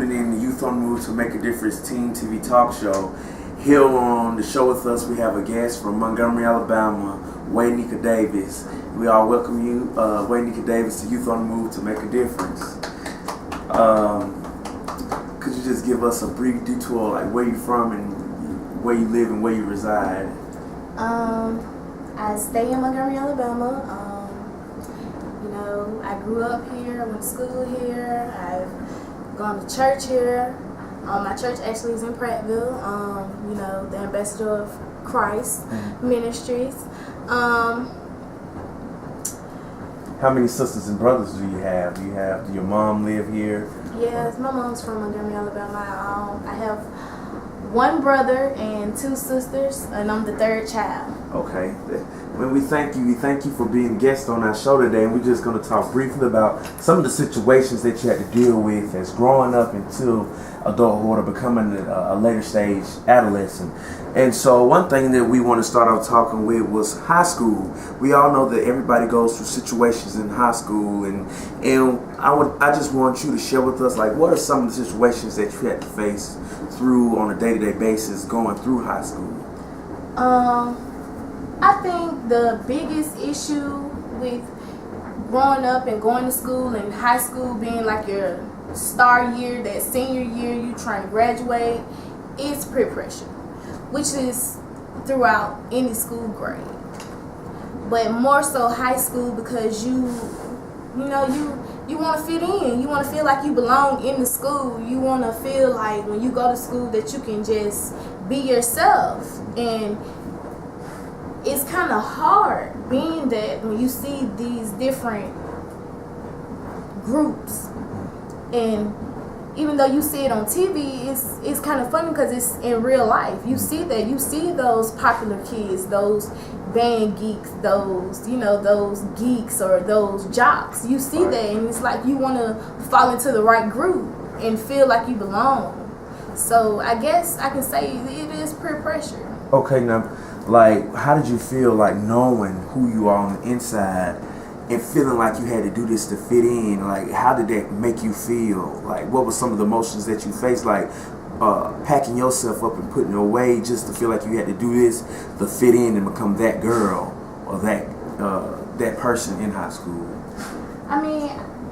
tuning in to Youth on the Move to Make a Difference Teen TV Talk Show. Here on the show with us, we have a guest from Montgomery, Alabama, Waynika Davis. We all welcome you, Waynika Davis, to Youth on the Move to Make a Difference. Could you just give us a brief detour, like where you from and where you live and where you reside? I stay in Montgomery, Alabama. I grew up here, I went to school here, I've gone to church here. My church actually is in Prattville, the Ambassador of Christ Ministries. How many sisters and brothers do you have? Do your mom live here? Yes, my mom's from Montgomery, Alabama. I have one brother and two sisters, and I'm the third child. Okay. Well, we thank you for being a guest on our show today, and we're just going to talk briefly about some of the situations that you had to deal with as growing up until adulthood or becoming a later stage adolescent. And so one thing that we want to start off talking with was high school. We all know that everybody goes through situations in high school, and I just want you to share with us, like, what are some of the situations that you had to face through on a day-to-day basis going through high school? I think the biggest issue with growing up and going to school and high school being like your star year, that senior year, you trying to graduate, is peer pressure, which is throughout any school grade, but more so high school, because you want to fit in, you want to feel like you belong in the school, you want to feel like when you go to school that you can just be yourself. And it's kind of hard being that when you see these different groups, and even though you see it on TV, it's kind of funny because it's in real life. You see those popular kids, those band geeks, those geeks or those jocks. You see that, and it's like you want to fall into the right group and feel like you belong. So I guess I can say it is peer pressure. Okay, now, like, how did you feel, like, knowing who you are on the inside and feeling like you had to do this to fit in? Like, how did that make you feel? Like, what were some of the emotions that you faced? Like, packing yourself up and putting away just to feel like you had to do this to fit in and become that girl or that person in high school? I mean,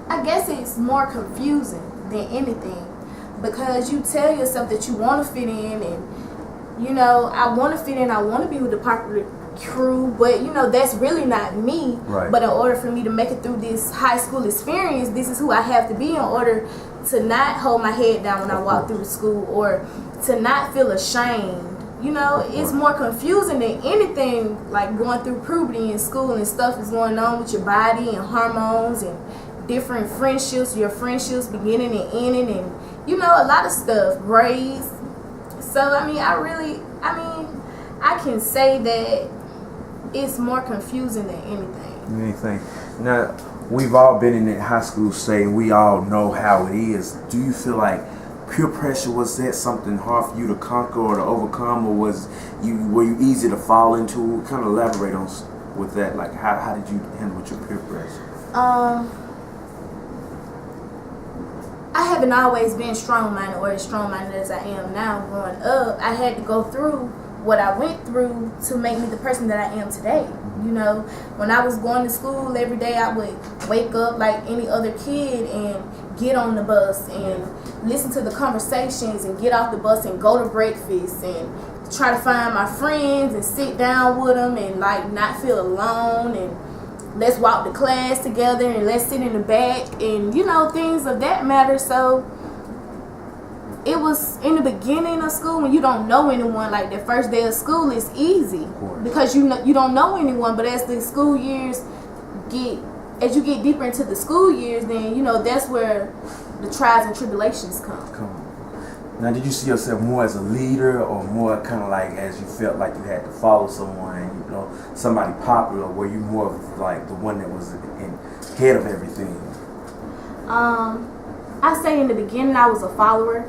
I guess it's more confusing than anything, because you tell yourself that you want to fit in, and I want to fit in, I want to be with the popular crew, but that's really not me. Right. But in order for me to make it through this high school experience, this is who I have to be in order to not hold my head down when I walk through the school, or to not feel ashamed. It's more confusing than anything, like going through puberty in school and stuff is going on with your body and hormones and different friendships, your friendships beginning and ending, and a lot of stuff, grades. So I can say that it's more confusing than anything. Now, we've all been in that high school setting. We all know how it is. Do you feel like peer pressure, was that something hard for you to conquer or to overcome, or were you easy to fall into? Kind of elaborate on with that. Like, how did you handle with your peer pressure? I haven't always been strong-minded or as strong-minded as I am now. Growing up, I had to go through what I went through to make me the person that I am today. When I was going to school every day, I would wake up like any other kid and get on the bus and listen to the conversations and get off the bus and go to breakfast and try to find my friends and sit down with them and like not feel alone, and let's walk to class together and let's sit in the back and things of that matter. So it was in the beginning of school when you don't know anyone. Like the first day of school is easy because you don't know anyone, but as the school years as you get deeper into the school years, then that's where the trials and tribulations come. Now, did you see yourself more as a leader, or more kind of like as you felt like you had to follow someone, somebody popular? Or were you more of like the one that was in head of everything? I say in the beginning I was a follower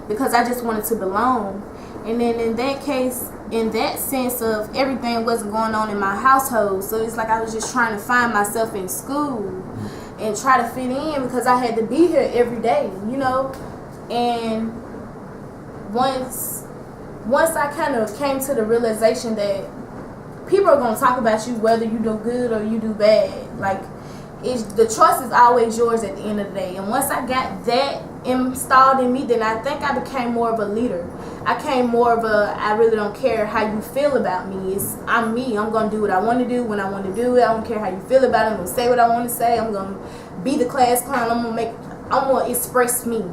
because I just wanted to belong, and then in that case, in that sense of everything wasn't going on in my household, so it's like I was just trying to find myself in school and try to fit in because I had to be here every day, And once I kind of came to the realization that people are gonna talk about you whether you do good or you do bad. Like, the choice is always yours at the end of the day. And once I got that installed in me, then I think I became more of a leader. I came more of a, I really don't care how you feel about me. I'm me. I'm gonna do what I want to do when I want to do it. I don't care how you feel about it. I'm gonna say what I want to say. I'm gonna be the class clown. I'm gonna express me.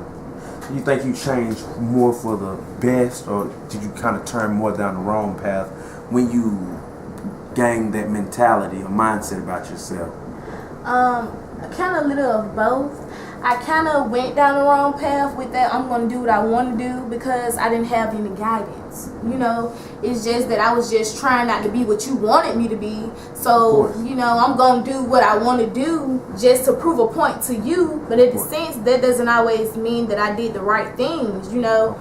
You think you changed more for the best, or did you kind of turn more down the wrong path when you gained that mentality or mindset about yourself? Kind of a little of both. I kind of went down the wrong path with that. I'm going to do what I want to do because I didn't have any guidance. You know, it's just that I was just trying not to be what you wanted me to be. So, you know, I'm going to do what I want to do just to prove a point to you. But in the sense, that doesn't always mean that I did the right things, you know.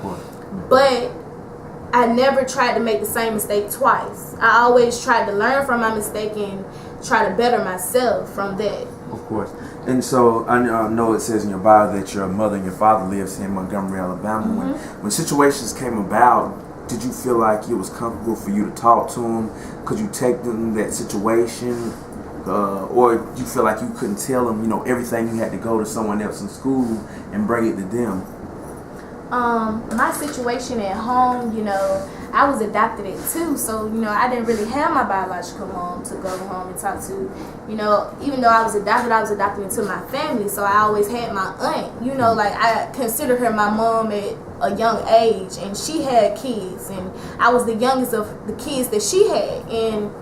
But I never tried to make the same mistake twice. I always tried to learn from my mistake and try to better myself from that. Of course. And so I know it says in your bio that your mother and your father lives in Montgomery, Alabama. When situations came about, did you feel like it was comfortable for you to talk to them? Could you take them that situation? Or do you feel like you couldn't tell them, you know, everything, you had to go to someone else in school and bring it to them? My situation at home, you know, I was adopted at 2, so, you know, I didn't really have my biological mom to go home and talk to. You know, even though I was adopted into my family, so I always had my aunt. You know, like, I considered her my mom at a young age, and she had kids, and I was the youngest of the kids that she had. And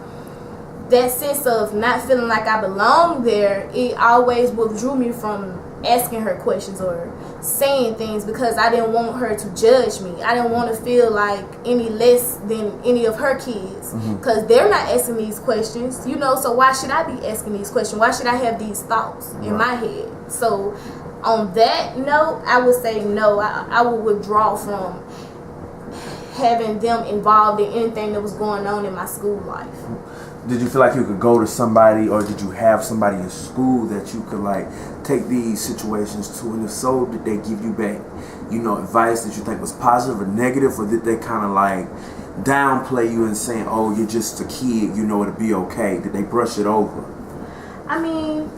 that sense of not feeling like I belonged there, it always withdrew me from asking her questions or saying things because I didn't want her to judge me. I didn't want to feel like any less than any of her kids because they're not asking these questions, you know, so why should I be asking these questions? Why should I have these thoughts in my head? So on that note, I would say no. I would withdraw from having them involved in anything that was going on in my school life. Did you feel like you could go to somebody, or did you have somebody in school that you could like take these situations to, and if so, did they give you back, you know, advice that you think was positive or negative, or did they kind of like downplay you and saying, oh, you're just a kid, you know, it'll be okay? Did they brush it over? I mean,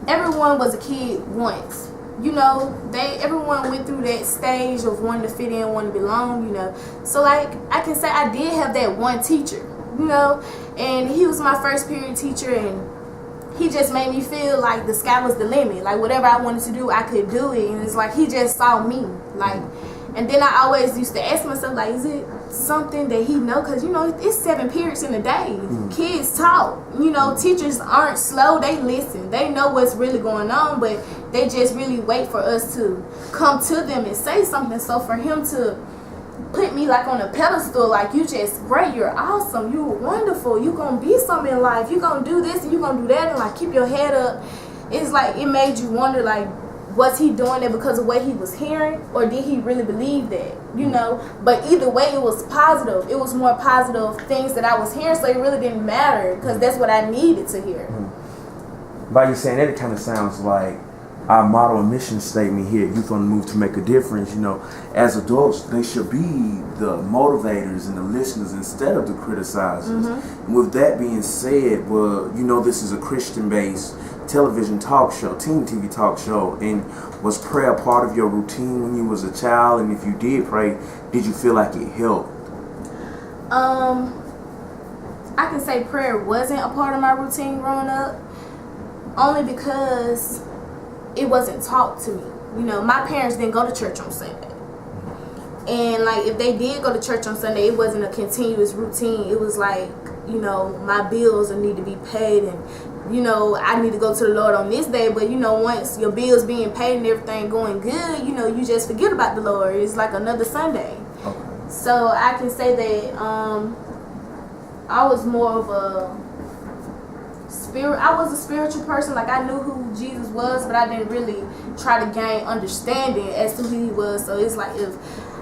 everyone was a kid once. You know, everyone went through that stage of wanting to fit in, wanting to belong, you know. So like I can say I did have that one teacher, you know, and he was my first period teacher, and he just made me feel like the sky was the limit. Like whatever I wanted to do, I could do it. And it's like he just saw me. Like, and then I always used to ask myself, like, is it something that he know? Because, you know, it's 7 periods in a day. Kids talk. You know, teachers aren't slow. They listen. They know what's really going on, but they just really wait for us to come to them and say something. So for him to put me like on a pedestal, like, you just great, you're awesome, you're wonderful, you gonna be something in life, you gonna do this and you gonna do that, and like keep your head up. It's like it made you wonder, like, was he doing it because of what he was hearing, or did he really believe that, you know? But either way, it was positive. It was more positive things that I was hearing, so it really didn't matter because that's what I needed to hear. By you saying that, it kind of sounds like our motto and mission statement here at Youth on the Move to Make a Difference. You know, as adults, they should be the motivators and the listeners instead of the criticizers. And with that being said, well, you know, this is a Christian-based television talk show, teen TV talk show, and was prayer a part of your routine when you was a child? And if you did pray, did you feel like it helped? I can say prayer wasn't a part of my routine growing up, only because it wasn't taught to me. You know, my parents didn't go to church on Sunday. And like if they did go to church on Sunday, it wasn't a continuous routine. It was like, you know, my bills need to be paid, and you know, I need to go to the Lord on this day. But you know, once your bills being paid and everything going good, you know, you just forget about the Lord. It's like another Sunday. So I can say that I was more of a spiritual person. Like I knew who Jesus was, but I didn't really try to gain understanding as to who he was. So it's like if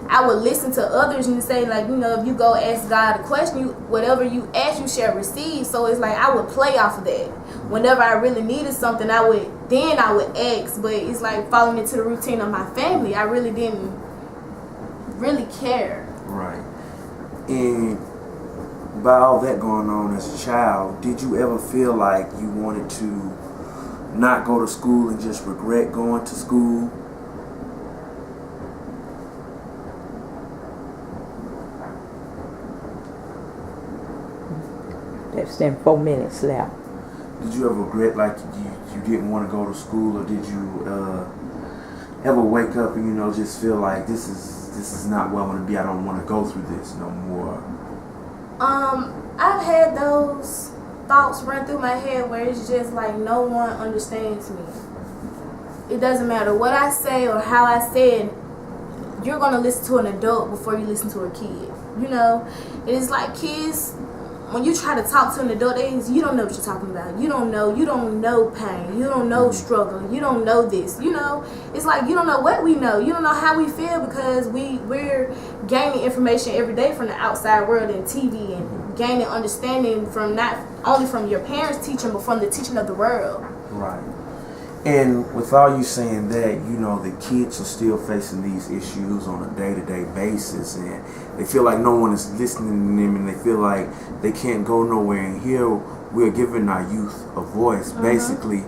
I would listen to others and say, like, you know, if you go ask God a question, whatever you ask, you shall receive. So it's like I would play off of that. Whenever I really needed something, I would then I would ask. But it's like falling into the routine of my family. I really didn't really care. Right. And by all that going on as a child, did you ever feel like you wanted to not go to school and just regret going to school? That's them 4 minutes left. Did you ever regret like you didn't want to go to school, or did you ever wake up and just feel like this is not where I want to be? I don't want to go through this no more. I've had those thoughts run through my head where it's just like no one understands me. It doesn't matter what I say or how I say it. You're gonna listen to an adult before you listen to a kid. It's like kids. When you try to talk to an adult, you don't know what you're talking about. You don't know pain. You don't know struggle. You don't know this. It's like you don't know what we know. You don't know how we feel because we're gaining information every day from the outside world and TV and gaining understanding from not only from your parents' teaching, but from the teaching of the world. Right. And with all you saying that, the kids are still facing these issues on a day-to-day basis, and they feel like no one is listening to them, and they feel like they can't go nowhere. And here we're giving our youth a voice, basically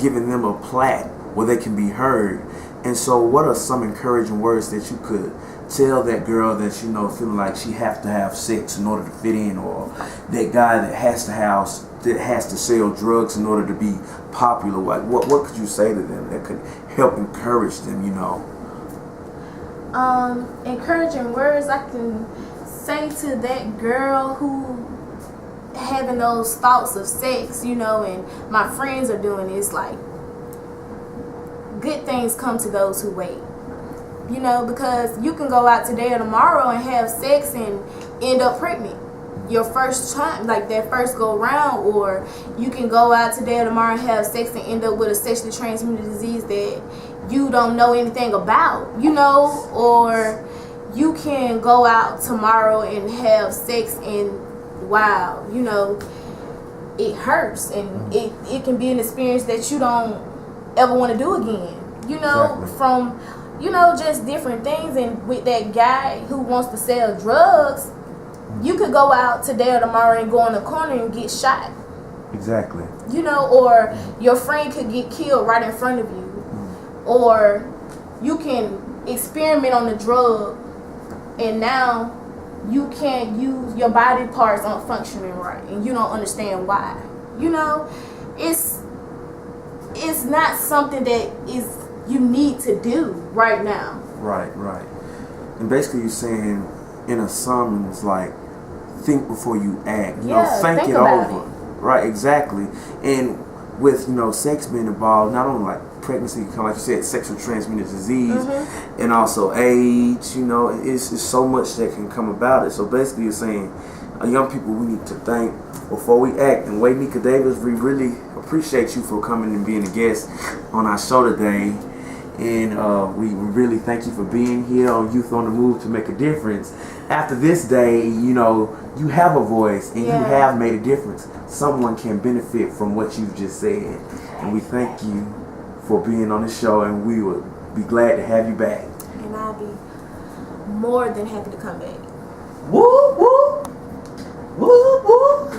giving them a plat where they can be heard. And so what are some encouraging words that you could tell that girl that feeling like she have to have sex in order to fit in, or that guy that has to sell drugs in order to be popular? What could you say to them that could help encourage them? Encouraging words I can say to that girl who having those thoughts of sex, and my friends are doing it. It's like good things come to those who wait. Because you can go out today or tomorrow and have sex and end up pregnant your first time, like that first go round, or you can go out today or tomorrow and have sex and end up with a sexually transmitted disease that you don't know anything about, or you can go out tomorrow and have sex and wow, it hurts and it can be an experience that you don't ever want to do again, Exactly. From just different things. And with that guy who wants to sell drugs, you could go out today or tomorrow and go in a corner and get shot. Exactly. Or your friend could get killed right in front of you. Or you can experiment on the drug and now you can't use your body parts aren't functioning right and you don't understand why. It's not something that is you need to do right now. Right. And basically you're saying in a sum, it's like think before you act. Think it over. Right, exactly. And with sex being involved, not only like pregnancy, kind of like you said, sexual transmitted disease, and also age. It's so much that can come about it. So basically, you're saying, young people, we need to think before we act. And Wade Nika Davis, we really appreciate you for coming and being a guest on our show today. And we really thank you for being here on Youth on the Move to Make a Difference. After this day, you have a voice and you have made a difference. Someone can benefit from what you've just said. And we thank you for being on the show, and we would be glad to have you back. And I'll be more than happy to come back. Woo, woo. Woo, woo.